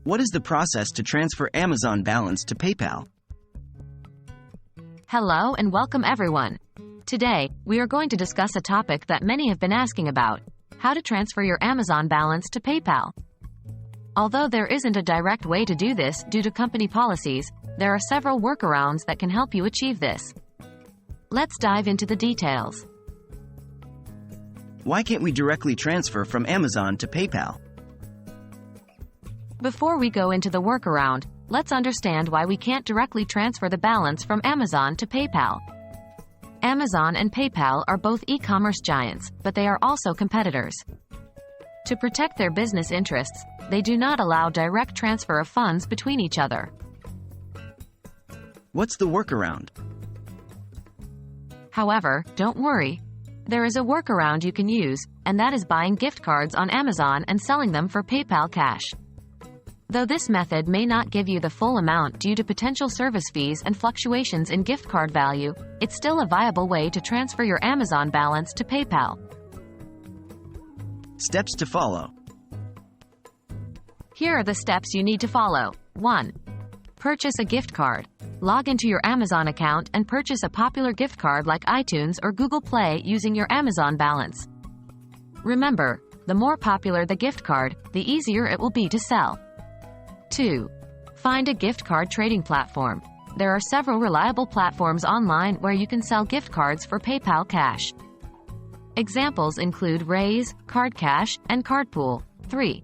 What is the process to transfer Amazon balance to PayPal? Hello and welcome everyone. Today, we are going to discuss a topic that many have been asking about: how to transfer your Amazon balance to PayPal. Although there isn't a direct way to do this due to company policies, there are several workarounds that can help you achieve this. Let's dive into the details. Why can't we directly transfer from Amazon to PayPal? Before we go into the workaround, let's understand why we can't directly transfer the balance from Amazon to PayPal. Amazon and PayPal are both e-commerce giants, but they are also competitors. To protect their business interests, they do not allow direct transfer of funds between each other. What's the workaround? However, don't worry. There is a workaround you can use, and that is buying gift cards on Amazon and selling them for PayPal cash. Though this method may not give you the full amount due to potential service fees and fluctuations in gift card value, it's still a viable way to transfer your Amazon balance to PayPal. Steps to follow. Here are the steps you need to follow. 1. Purchase a gift card. Log into your Amazon account and purchase a popular gift card like iTunes or Google Play using your Amazon balance. Remember, the more popular the gift card, the easier it will be to sell. 2. Find a gift card trading platform. There are several reliable platforms online where you can sell gift cards for PayPal cash. Examples include Raise, CardCash, and Cardpool. 3.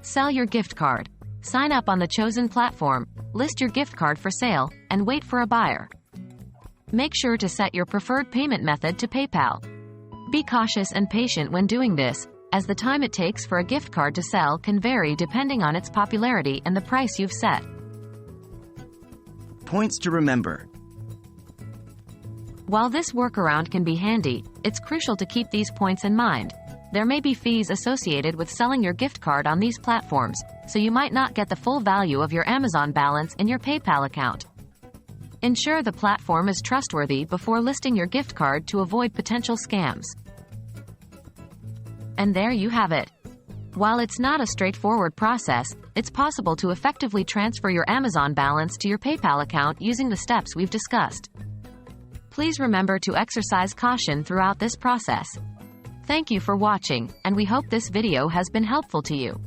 Sell your gift card. Sign up on the chosen platform, list your gift card for sale, and wait for a buyer. Make sure to set your preferred payment method to PayPal. Be cautious and patient when doing this, as the time it takes for a gift card to sell can vary depending on its popularity and the price you've set. Points to remember. While this workaround can be handy, it's crucial to keep these points in mind. There may be fees associated with selling your gift card on these platforms, so you might not get the full value of your Amazon balance in your PayPal account. Ensure the platform is trustworthy before listing your gift card to avoid potential scams. And there you have it. While it's not a straightforward process, it's possible to effectively transfer your Amazon balance to your PayPal account using the steps we've discussed. Please remember to exercise caution throughout this process. Thank you for watching, and we hope this video has been helpful to you.